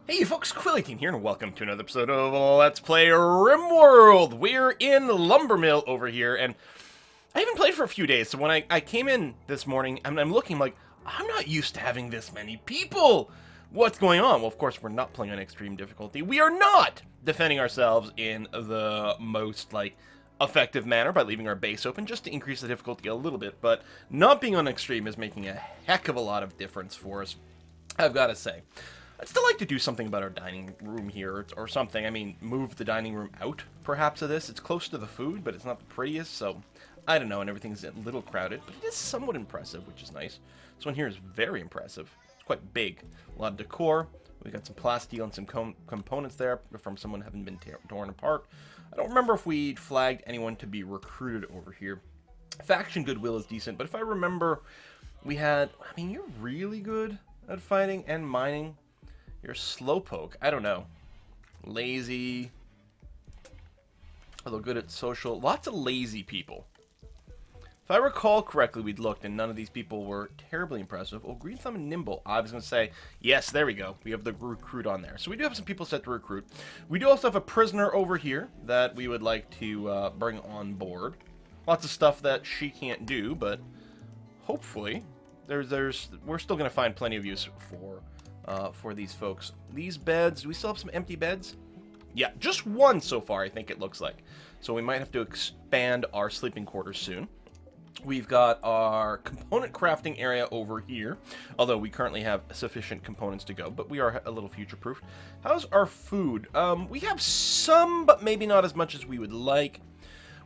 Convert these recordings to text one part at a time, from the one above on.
Hey folks, Quilly18 here, and welcome to another episode of Let's Play Rimworld! We're in Lumber Mill over here, and I haven't played for a few days, so when I came in this morning, I'm looking like, I'm not used to having this many people! What's going on? Well, of course, we're not playing on extreme difficulty. We are not defending ourselves in the most, effective manner by leaving our base open, just to increase the difficulty a little bit, but not being on extreme is making a heck of a lot of difference for us, I've got to say. I'd still like to do something about our dining room here, or something. I mean, move the dining room out, perhaps, of this. It's close to the food, but it's not the prettiest, so I don't know, and everything's a little crowded, but it is somewhat impressive, which is nice. This one here is very impressive. It's quite big. A lot of decor. We got some plasteel and some components there from someone having been torn apart. I don't remember if we flagged anyone to be recruited over here. Faction goodwill is decent, but if I remember, we had... I mean, you're really good at fighting and mining. You're a slowpoke. I don't know. Lazy. Although good at social. Lots of lazy people. If I recall correctly, we'd looked and none of these people were terribly impressive. Oh, Green Thumb and Nimble. I was going to say, yes, there we go. We have the recruit on there. So we do have some people set to recruit. We do also have a prisoner over here that we would like to bring on board. Lots of stuff that she can't do, but hopefully we're still going to find plenty of use for these folks. These beds, do we still have some empty beds? Yeah, just one so far, I think it looks like. So we might have to expand our sleeping quarters soon. We've got our component crafting area over here, although we currently have sufficient components to go, but we are a little future-proofed. How's our food? We have some, but maybe not as much as we would like.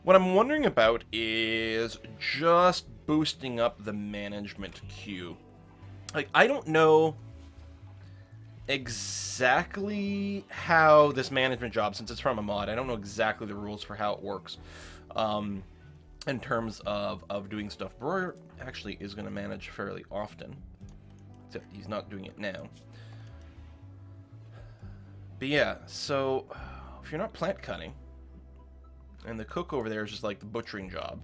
What I'm wondering about is just boosting up the management queue. Like, I don't know exactly how this management job, since it's from a mod, I don't know exactly the rules for how it works in terms of doing stuff. Broyer actually is going to manage fairly often, except he's not doing it now. But yeah, so if you're not plant cutting, and the cook over there is just like the butchering job,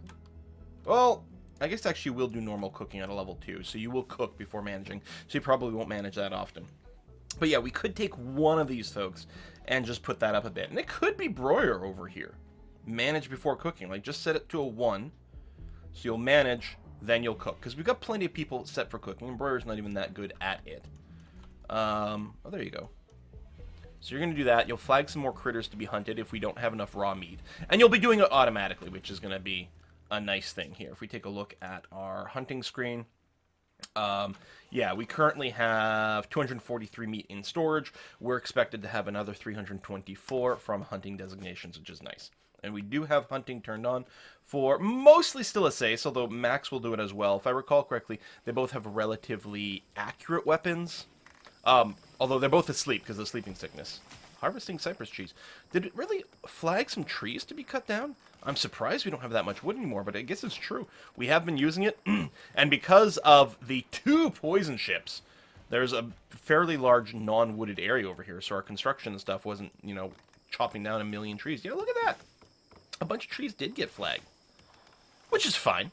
well, I guess actually we'll do normal cooking at a level 2, so you will cook before managing, so you probably won't manage that often. But yeah, we could take one of these folks and just put that up a bit. And it could be Broyer over here. Manage before cooking. Like, just set it to a 1. So you'll manage, then you'll cook. Because we've got plenty of people set for cooking, and Broyer's not even that good at it. Oh, there you go. So you're going to do that. You'll flag some more critters to be hunted if we don't have enough raw meat. And you'll be doing it automatically, which is going to be a nice thing here. If we take a look at our hunting screen... yeah, we currently have 243 meat in storage. We're expected to have another 324 from hunting designations, which is nice. And we do have hunting turned on for mostly still Assace, although Max will do it as well. If I recall correctly, they both have relatively accurate weapons. Although they're both asleep because of sleeping sickness. Harvesting cypress trees. Did it really flag some trees to be cut down? I'm surprised we don't have that much wood anymore, but I guess it's true. We have been using it, and because of the 2 poison ships, there's a fairly large non-wooded area over here, so our construction and stuff wasn't, you know, chopping down a million trees. Yeah, look at that! A bunch of trees did get flagged, which is fine.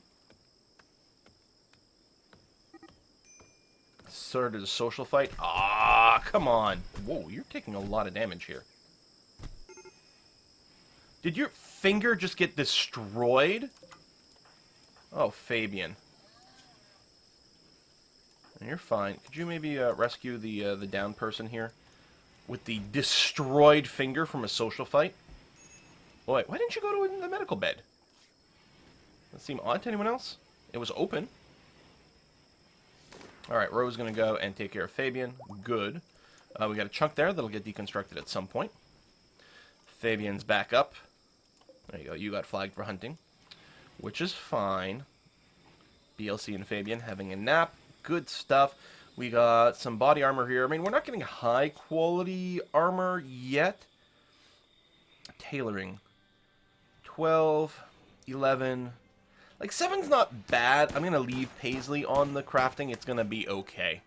Started a social fight. Ah, come on. Whoa, you're taking a lot of damage here. Did your finger just get destroyed? Oh, Fabian. You're fine. Could you maybe rescue the down person here? With the destroyed finger from a social fight? Boy, why didn't you go to the medical bed? Does that seem odd to anyone else? It was open. Alright, Ro's going to go and take care of Fabian. Good. We got a chunk there that'll get deconstructed at some point. Fabian's back up. There you go. You got flagged for hunting, which is fine. BLC and Fabian having a nap. Good stuff. We got some body armor here. I mean, we're not getting high-quality armor yet. Tailoring. 12, 11... Like, 7's not bad. I'm going to leave Paisley on the crafting. It's going to be okay.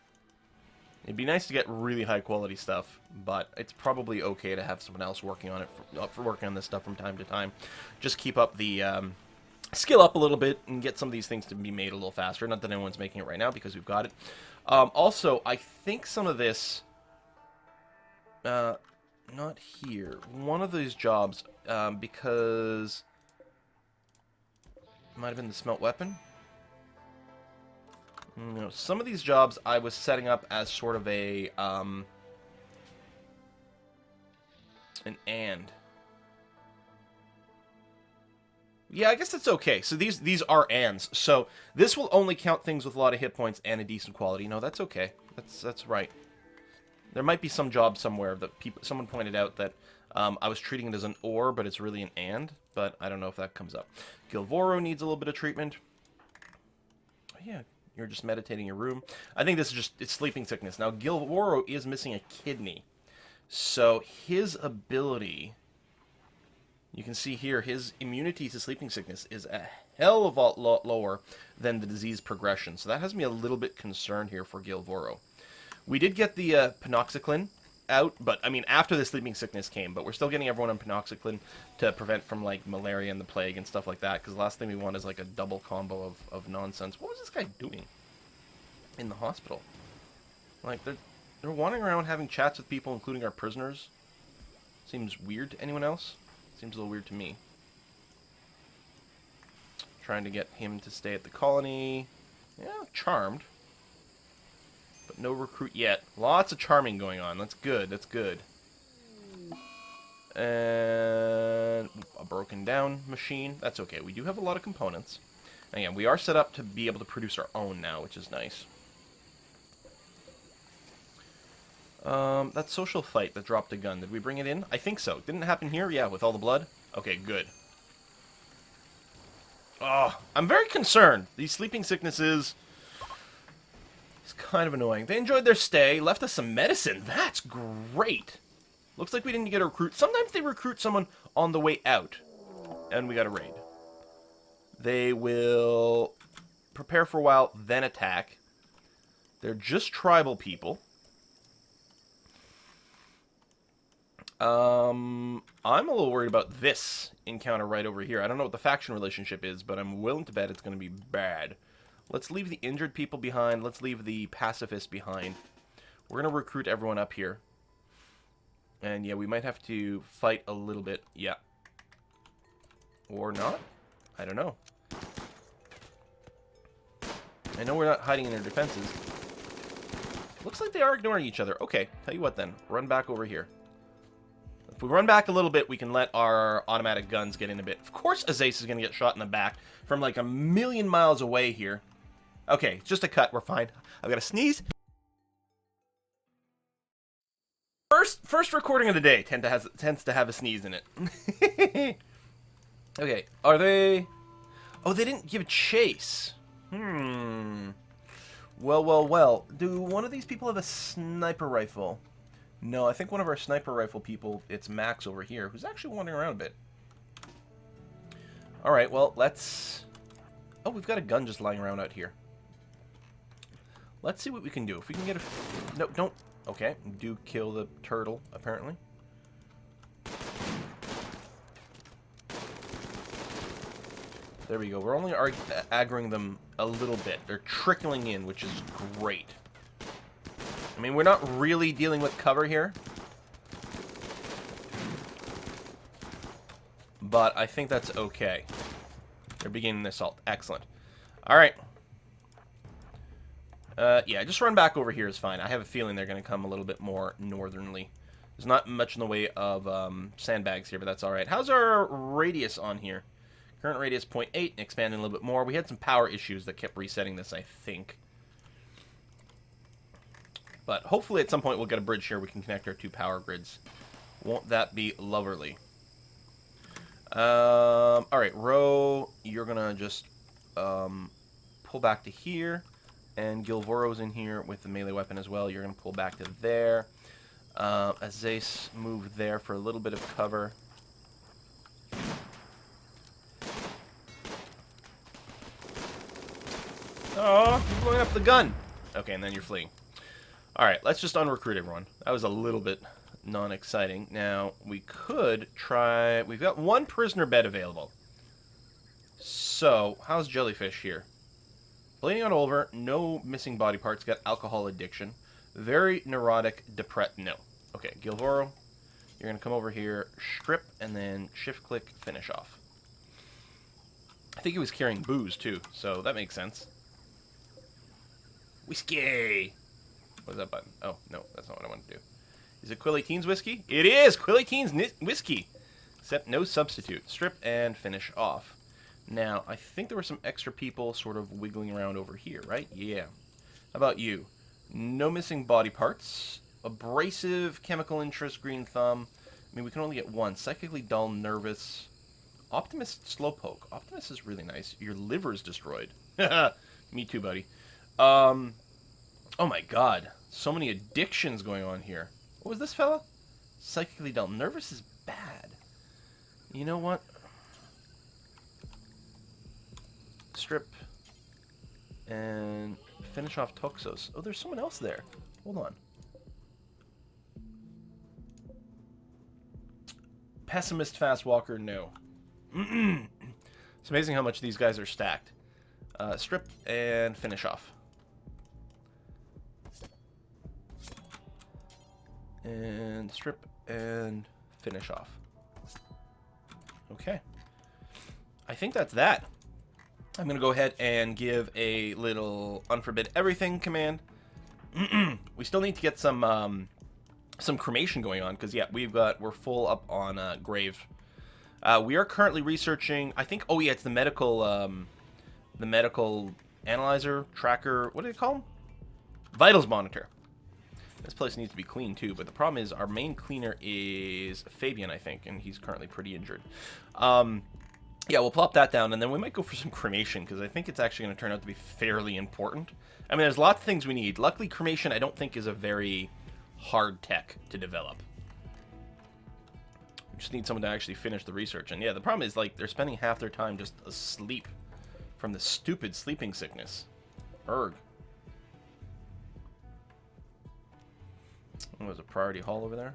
It'd be nice to get really high-quality stuff, but it's probably okay to have someone else working on it, for working on this stuff from time to time. Just keep up the skill up a little bit and get some of these things to be made a little faster. Not that anyone's making it right now because we've got it. Also, I think some of this Not here. One of these jobs, because... Might have been the smelt weapon? No, some of these jobs I was setting up as sort of a, an and. Yeah, I guess that's okay. So these are ands. So this will only count things with a lot of hit points and a decent quality. No, that's okay. That's right. There might be some job somewhere that someone pointed out that I was treating it as an or, but it's really an and. But I don't know if that comes up. Gilvoro needs a little bit of treatment. Oh, yeah, you're just meditating in your room. I think this is just, it's sleeping sickness. Now, Gilvoro is missing a kidney. So his ability... You can see here, his immunity to sleeping sickness is a hell of a lot lower than the disease progression. So that has me a little bit concerned here for Gilvoro. We did get the panoxyclin out, but, I mean, after the sleeping sickness came. But we're still getting everyone on panoxyclin to prevent from, like, malaria and the plague and stuff like that. Because the last thing we want is, like, a double combo of nonsense. What was this guy doing in the hospital? Like, they're wandering around having chats with people, including our prisoners. Seems weird to anyone else? Seems a little weird to me. Trying to get him to stay at the colony. Yeah, charmed. But no recruit yet. Lots of charming going on. That's good. That's good. And a broken down machine. That's okay. We do have a lot of components. And again, we are set up to be able to produce our own now, which is nice. That social fight that dropped a gun, did we bring it in? I think so. Didn't it happen here? Yeah, with all the blood? Okay, good. Oh, I'm very concerned. These sleeping sicknesses... It's kind of annoying. They enjoyed their stay, left us some medicine. That's great. Looks like we didn't get a recruit. Sometimes they recruit someone on the way out. And we got a raid. They will prepare for a while, then attack. They're just tribal people. I'm a little worried about this encounter right over here. I don't know what the faction relationship is, but I'm willing to bet it's going to be bad. Let's leave the injured people behind. Let's leave the pacifists behind. We're going to recruit everyone up here. And yeah, we might have to fight a little bit. Yeah. Or not? I don't know. I know we're not hiding in their defenses. Looks like they are ignoring each other. Okay, tell you what then. Run back over here. If we run back a little bit, we can let our automatic guns get in a bit. Of course Azace is going to get shot in the back from like a million miles away here. Okay, it's just a cut. We're fine. I've got to sneeze. First recording of the day tends to have a sneeze in it. Okay, are they... Oh, they didn't give chase. Well. Do one of these people have a sniper rifle? No, I think one of our sniper rifle people, it's Max over here, who's actually wandering around a bit. Alright, well, let's... Oh, we've got a gun just lying around out here. Let's see what we can do. If we can get a... No, don't... Okay, do kill the turtle, apparently. There we go. We're only aggroing them a little bit. They're trickling in, which is great. I mean, we're not really dealing with cover here. But I think that's okay. They're beginning the assault. Excellent. Alright. Yeah, just run back over here is fine. I have a feeling they're going to come a little bit more northernly. There's not much in the way of sandbags here, but that's alright. How's our radius on here? Current radius 0.8, expanding a little bit more. We had some power issues that kept resetting this, I think. But hopefully at some point we'll get a bridge here. We can connect our two power grids. Won't that be lovely? Alright, Ro, you're going to just pull back to here. And Gilvoro's in here with the melee weapon as well. You're going to pull back to there. Azace moved there for a little bit of cover. Oh, you're blowing up the gun. Okay, and then you're fleeing. Alright, let's just unrecruit everyone. That was a little bit non-exciting. Now, we could try... We've got one prisoner bed available. So, how's Jellyfish here? Bleeding out over, no missing body parts, got alcohol addiction. Very neurotic, depressed, no. Okay, Gilvoro, you're going to come over here, strip, and then shift-click, finish off. I think he was carrying booze, too, so that makes sense. Whiskey! What is that button? Oh, no, that's not what I want to do. Is it Quill 18's whiskey? It is! Quill 18's whiskey! Except no substitute. Strip and finish off. Now, I think there were some extra people sort of wiggling around over here, right? Yeah. How about you? No missing body parts. Abrasive, chemical interest, green thumb. I mean, we can only get one. Psychically dull, nervous. Optimist, slowpoke. Optimist is really nice. Your liver's destroyed. Me too, buddy. Oh my god. So many addictions going on here. What was this fella? Psychically dull. Nervous is bad. You know what? Strip. And finish off Toxos. Oh, there's someone else there. Hold on. Pessimist, fast walker, no. It's amazing how much these guys are stacked. Strip and finish off. And strip and finish off. Okay. I think that's that. I'm going to go ahead and give a little unforbid everything command. We still need to get some cremation going on because, yeah, we're full up on grave. We are currently researching, I think, oh yeah, it's the medical analyzer, tracker, what do they call them? Vitals monitor. This place needs to be clean too, but the problem is our main cleaner is Fabian, I think, and he's currently pretty injured. Yeah, we'll plop that down, and then we might go for some cremation, because I think it's actually going to turn out to be fairly important. I mean, there's lots of things we need. Luckily, cremation I don't think is a very hard tech to develop. We just need someone to actually finish the research. And yeah, the problem is, like, they're spending half their time just asleep from the stupid sleeping sickness. Erg. What was a priority hall over there?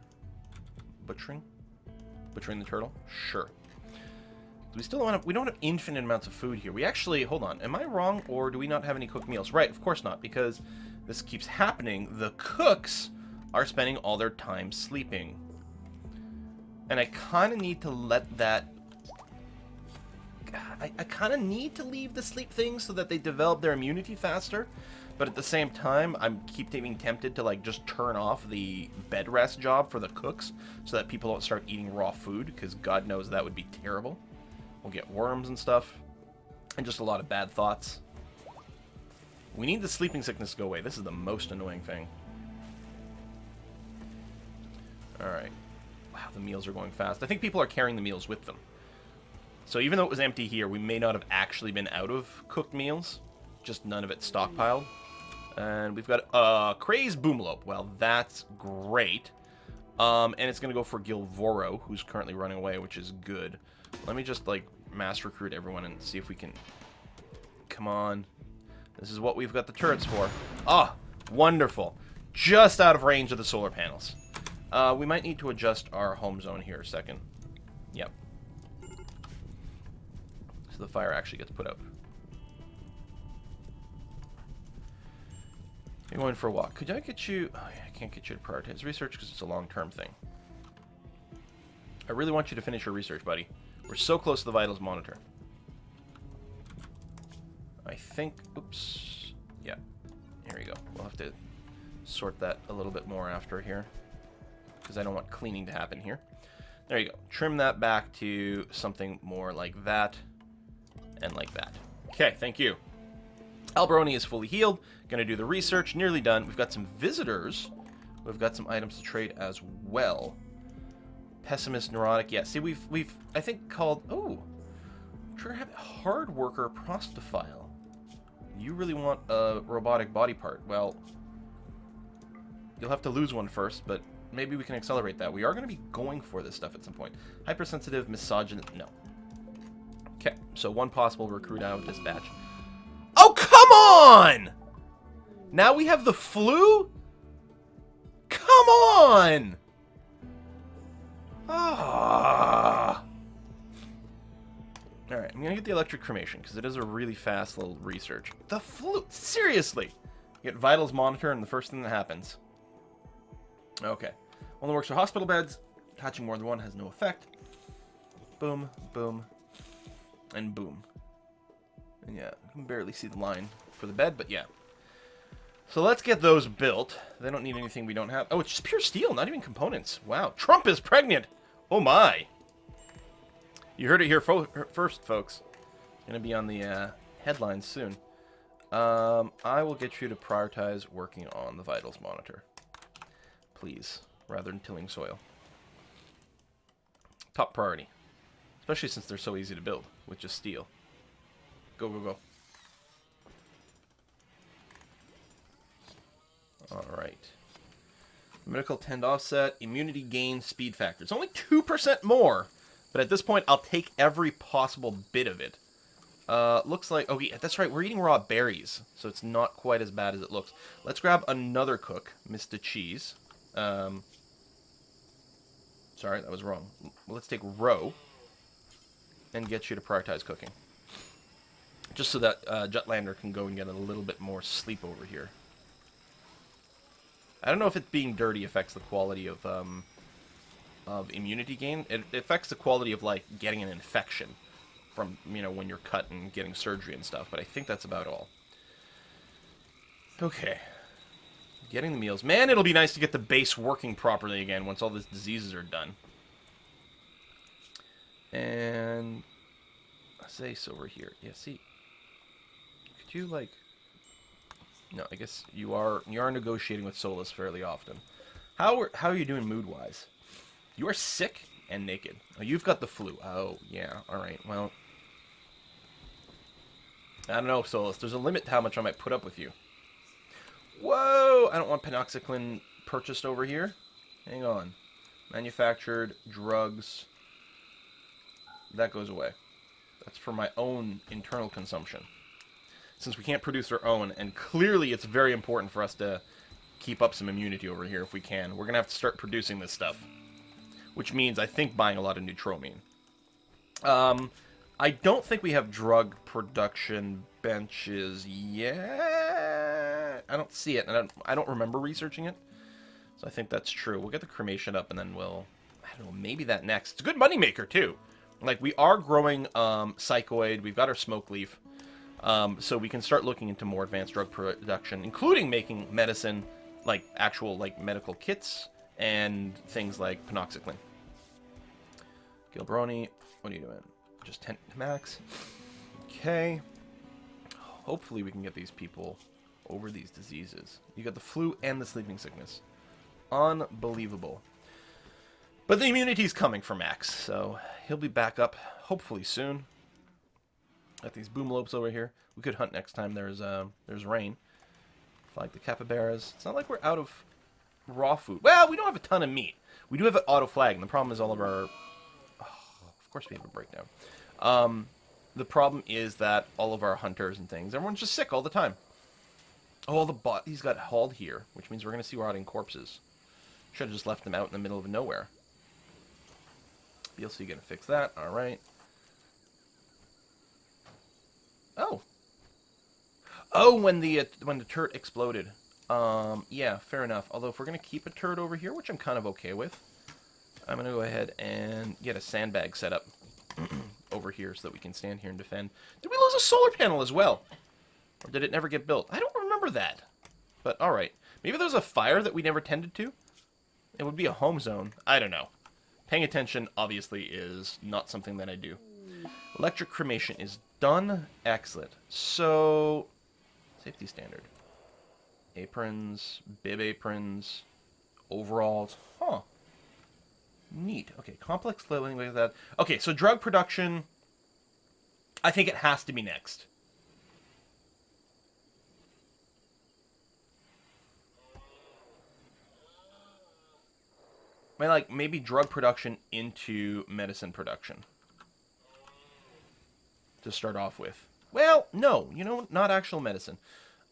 Butchering? Butchering the turtle? Sure. We still don't have, we don't have infinite amounts of food here. We actually, hold on, am I wrong, or do we not have any cooked meals? Right, of course not, because this keeps happening. The cooks are spending all their time sleeping. And I kind of need to let that... I kind of need to leave the sleep thing so that they develop their immunity faster. But at the same time, I keep being tempted to, like, just turn off the bed rest job for the cooks so that people don't start eating raw food, because God knows that would be terrible. We'll get worms and stuff, and just a lot of bad thoughts. We need the sleeping sickness to go away. This is the most annoying thing. Alright. Wow, the meals are going fast. I think people are carrying the meals with them. So even though it was empty here, we may not have actually been out of cooked meals. Just none of it stockpiled. And we've got a crazed boomlope. Well, that's great. And it's going to go for Gilvoro, who's currently running away, which is good. Let me just, like, mass recruit everyone and see if we can... Come on. This is what we've got the turrets for. Ah, wonderful. Just out of range of the solar panels. We might need to adjust our home zone here a second. Yep. So the fire actually gets put out. You're going for a walk. Could I get you... Oh, yeah, I can't get you to prioritize research because it's a long-term thing. I really want you to finish your research, buddy. We're so close to the vitals monitor. I think... Oops. Yeah. Here we go. We'll have to sort that a little bit more after here, because I don't want cleaning to happen here. There you go. Trim that back to something more like that and like that. Okay, thank you. Alberoni is fully healed. Gonna do the research. Nearly done. We've got some visitors. We've got some items to trade as well. Pessimist, neurotic. Yeah, see, we've I think called... Oh. Sure have hard worker prostophile. You really want a robotic body part. Well, you'll have to lose one first, but maybe we can accelerate that. We are going to be going for this stuff at some point. Hypersensitive, misogynist... No. Okay, so one possible recruit out of dispatch. Oh, come on! Now we have the flu? Come on! Ah. Alright, I'm gonna get the electric cremation, because it is a really fast little research. The flu? Seriously! Get vitals monitor, and the first thing that happens. Okay. Only works for hospital beds. Attaching more than one has no effect. Boom, boom, and boom. And yeah, you can barely see the line for the bed, but yeah. So let's get those built. They don't need anything we don't have. Oh, it's just pure steel, not even components. Wow, Trump is pregnant. Oh my. You heard it here first, folks. Gonna be on the headlines soon. I will get you to prioritize working on the vitals monitor. Please, rather than tilling soil. Top priority. Especially since they're so easy to build with just steel. Go, go, go. Alright. Medical tend offset, immunity gain, speed factor. It's only 2% more. But at this point, I'll take every possible bit of it. Looks like... Oh, yeah, that's right. We're eating raw berries. So it's not quite as bad as it looks. Let's grab another cook, Mr. Cheese. Sorry, that was wrong. Let's take row. And get you to prioritize cooking. Just so that Jutlander can go and get a little bit more sleep over here. I don't know if it being dirty affects the quality of immunity gain. It affects the quality of, like, getting an infection from, you know, when you're cut and getting surgery and stuff. But I think that's about all. Okay. Getting the meals. Man, it'll be nice to get the base working properly again once all these diseases are done. And... Zace over here. Yeah, see. Could you, like... No, I guess you are negotiating with Solus fairly often. How are you doing mood-wise? You are sick and naked. Oh, you've got the flu. Oh, yeah. Alright, well... I don't know, Solus. There's a limit to how much I might put up with you. Whoa! I don't want penoxyclin purchased over here. Hang on. Manufactured, drugs. That goes away. That's for my own internal consumption. Since we can't produce our own, and clearly it's very important for us to keep up some immunity over here if we can. We're going to have to start producing this stuff. Which means, I think, buying a lot of Neutromine. I don't think we have drug production benches yet. I don't see it, and I don't remember researching it. So I think that's true. We'll get the cremation up, and then we'll... I don't know, maybe that next. It's a good moneymaker, too. Like, we are growing psychoid. We've got our smoke leaf. So we can start looking into more advanced drug production, including making medicine, like actual like medical kits and things like penoxyclin. Gilbroni, what are you doing? Just 10 max. Okay. Hopefully we can get these people over these diseases. You got the flu and the sleeping sickness. Unbelievable. But the immunity's coming for Max, so he'll be back up hopefully soon. Got these boomlopes over here. We could hunt next time there's rain. Like the capybaras. It's not like we're out of raw food. Well, we don't have a ton of meat. We do have an auto flag, and the problem is all of our... Oh, of course we have a breakdown. The problem is that all of our hunters and things, everyone's just sick all the time. Oh, all the bodies got hauled here, which means we're going to see rotting corpses. Should have just left them out in the middle of nowhere. BLC going to fix that. All right. Oh. Oh, when the turret exploded. Yeah, fair enough. Although if we're going to keep a turret over here, which I'm kind of okay with, I'm going to go ahead and get a sandbag set up over here so that we can stand here and defend. Did we lose a solar panel as well? Or did it never get built? I don't remember that. But, alright. Maybe there's a fire that we never tended to? It would be a home zone. I don't know. Paying attention, obviously, is not something that I do. Electric cremation is done. Excellent. So, safety standard. Aprons, bib aprons, overalls. Huh. Neat. Okay, complex clothing like that. Okay, so drug production, I think it has to be next. I mean, like, maybe drug production into medicine production. To start off with. Well, no, you know, not actual medicine.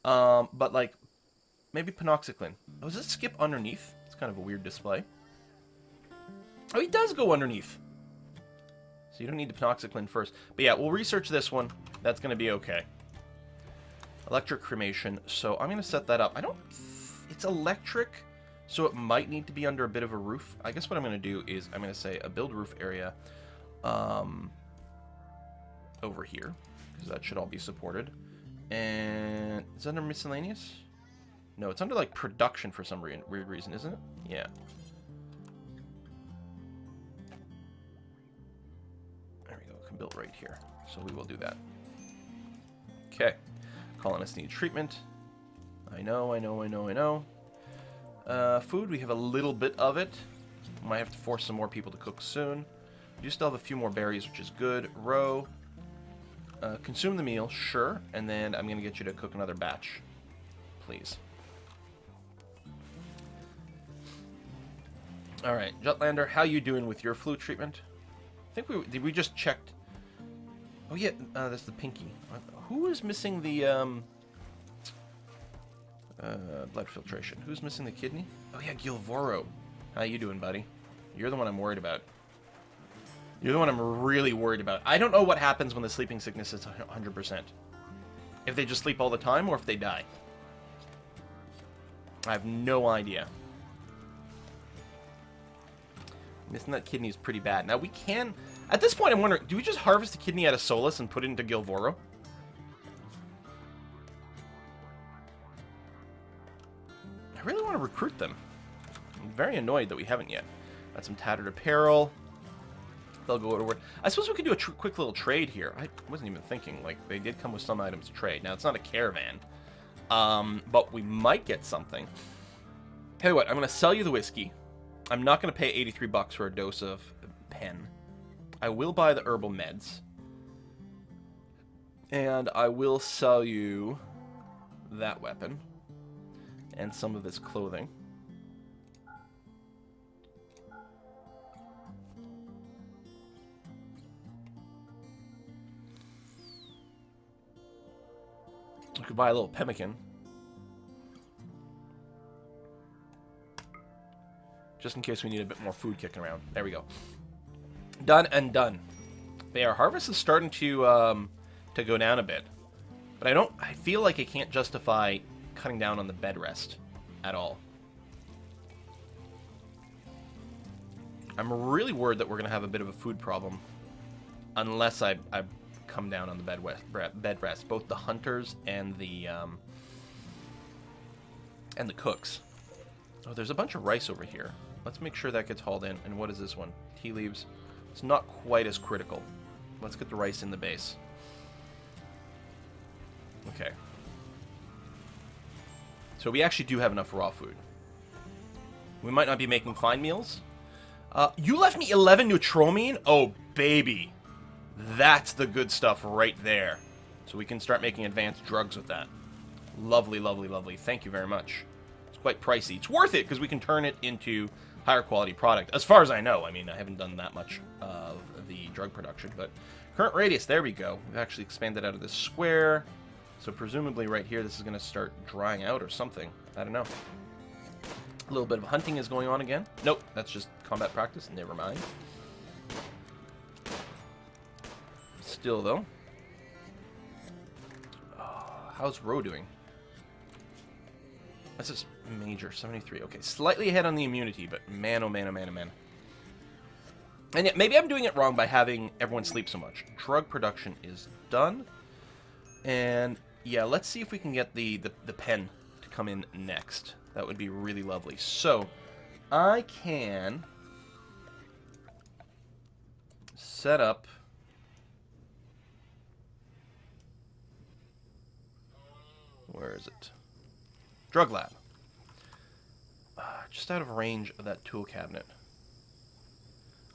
But, like, maybe penoxyclin. Oh, does it skip underneath? It's kind of a weird display. Oh, he does go underneath. So you don't need the penoxyclin first. But yeah, we'll research this one. That's going to be okay. Electric cremation. So I'm going to set that up. It's electric. So it might need to be under a bit of a roof. I guess what I'm going to do is I'm going to say a build roof area over here, because that should all be supported. And is that under miscellaneous? No, it's under like production for some weird reason, isn't it? Yeah. There we go. Can build right here. So we will do that. Okay. Colonists need treatment. I know. Food, we have a little bit of it. Might have to force some more people to cook soon. We do still have a few more berries, which is good. Row. Consume the meal, sure. And then I'm going to get you to cook another batch. Please. Alright, Jutlander, how you doing with your flu treatment? I think we just checked. Oh yeah, that's the pinky. Who is missing the blood filtration? Who's missing the kidney? Oh yeah, Gilvoro. How you doing, buddy? You're the one I'm worried about. You're the one I'm really worried about. I don't know what happens when the sleeping sickness is 100%. If they just sleep all the time or if they die. I have no idea. Missing that kidney is pretty bad. Now we can... At this point, I'm wondering, do we just harvest the kidney out of Solus and put it into Gilvoro? I really want to recruit them. I'm very annoyed that we haven't yet. Got some tattered apparel. They'll go to work. I suppose we could do a quick little trade here. I wasn't even thinking. Like, they did come with some items to trade. Now, it's not a caravan. But we might get something. Tell you what, I'm going to sell you the whiskey. I'm not going to pay 83 bucks for a dose of pen. I will buy the herbal meds. And I will sell you that weapon. And some of this clothing. I could buy a little pemmican. Just in case we need a bit more food kicking around. There we go. Done and done. But our harvest is starting to go down a bit. But I feel like I can't justify cutting down on the bed rest at all. I'm really worried that we're going to have a bit of a food problem unless I come down on the bed rest, both the hunters and the cooks. Oh, there's a bunch of rice over here. Let's make sure that gets hauled in. And what is this one? Tea leaves. It's not quite as critical. Let's get the rice in the base. Okay. So we actually do have enough raw food. We might not be making fine meals. You left me 11 Neutromine? Oh, baby. That's the good stuff right there. So we can start making advanced drugs with that. Lovely, lovely, lovely. Thank you very much. It's quite pricey. It's worth it because we can turn it into higher quality product. As far as I know. I mean, I haven't done that much of the drug production. But current radius, there we go. We've actually expanded out of this square. So presumably right here, this is going to start drying out or something. I don't know. A little bit of hunting is going on again. Nope, that's just combat practice. Never mind. Still, though. Oh, how's Ro doing? This is major, 73. Okay, slightly ahead on the immunity, but man, oh man, oh man, oh man. And yet, maybe I'm doing it wrong by having everyone sleep so much. Drug production is done. And, yeah, let's see if we can get the pen to come in next. That would be really lovely. So, I can set up... Where is it? Drug lab. Just out of range of that tool cabinet.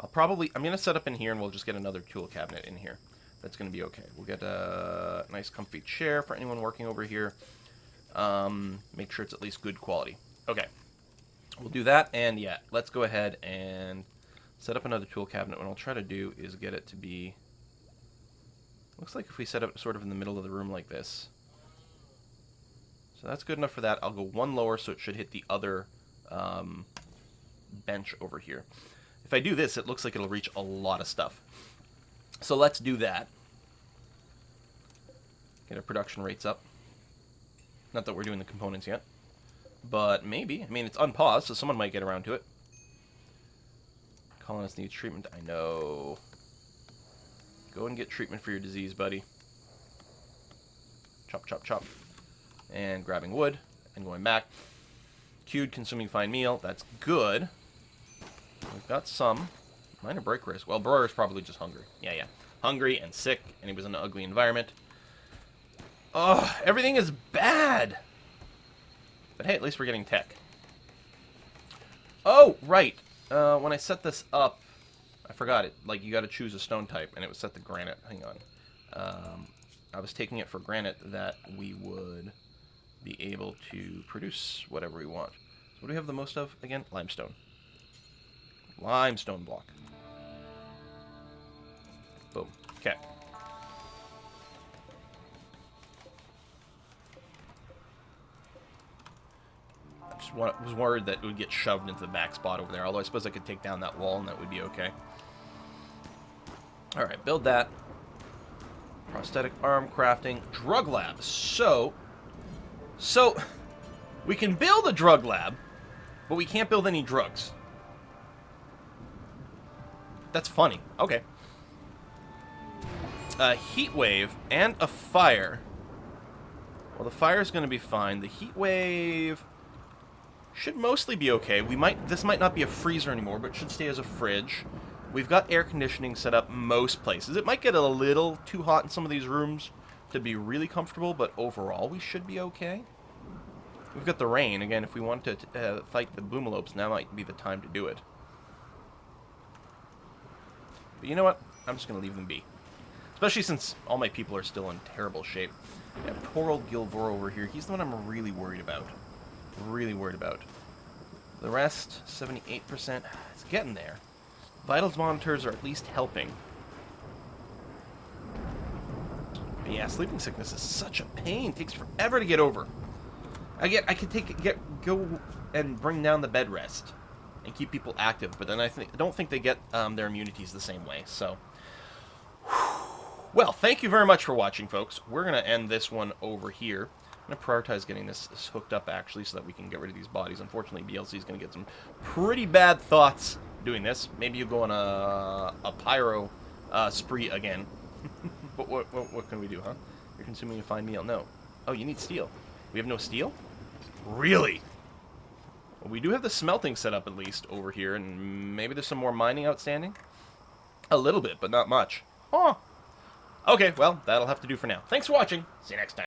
I'm going to set up in here and we'll just get another tool cabinet in here. That's going to be okay. We'll get a nice comfy chair for anyone working over here. Make sure it's at least good quality. Okay. We'll do that, and yeah, let's go ahead and set up another tool cabinet. What I'll try to do is get it to be... Looks like if we set up sort of in the middle of the room like this. So that's good enough for that. I'll go one lower so it should hit the other bench over here. If I do this, it looks like it'll reach a lot of stuff. So let's do that. Get our production rates up. Not that we're doing the components yet. But maybe. I mean, it's unpaused, so someone might get around to it. Colonist needs treatment. I know. Go and get treatment for your disease, buddy. Chop, chop, chop. And grabbing wood and going back. Queued, consuming fine meal. That's good. We've got some. Minor break risk. Well, Brewer's probably just hungry. Yeah. Hungry and sick, and he was in an ugly environment. Ugh, everything is bad. But hey, at least we're getting tech. Oh, right. When I set this up, I forgot it. Like, you got to choose a stone type, and it was set to granite. Hang on. I was taking it for granted that we would be able to produce whatever we want. So what do we have the most of again? Limestone. Limestone block. Boom. Okay. I just was worried that it would get shoved into the back spot over there, although I suppose I could take down that wall and that would be okay. Alright, build that. Prosthetic arm crafting. Drug lab. So, we can build a drug lab, but we can't build any drugs. That's funny. Okay. A Heatwave and a fire. Well, the fire is going to be fine. The Heatwave should mostly be okay. This might not be a freezer anymore, but it should stay as a fridge. We've got air conditioning set up most places. It might get a little too hot in some of these rooms to be really comfortable, but overall we should be okay. We've got the rain. Again, if we want to fight the boomalopes, now might be the time to do it. But you know what? I'm just going to leave them be. Especially since all my people are still in terrible shape. Yeah, poor old Gilvor over here. He's the one I'm really worried about. Really worried about. The rest, 78%. It's getting there. Vitals monitors are at least helping. But yeah, sleeping sickness is such a pain. It takes forever to get over. I could go and bring down the bed rest and keep people active, but then I don't think they get their immunities the same way. So, well, thank you very much for watching, folks. We're gonna end this one over here. I'm gonna prioritize getting this hooked up actually, so that we can get rid of these bodies. Unfortunately, DLC is gonna get some pretty bad thoughts doing this. Maybe you go on a pyro spree again. But what can we do, huh? You're consuming a fine meal. No. Oh, you need steel. We have no steel? Really? Well, we do have the smelting set up at least over here, and maybe there's some more mining outstanding? A little bit, but not much. Huh. Okay, well, that'll have to do for now. Thanks for watching. See you next time.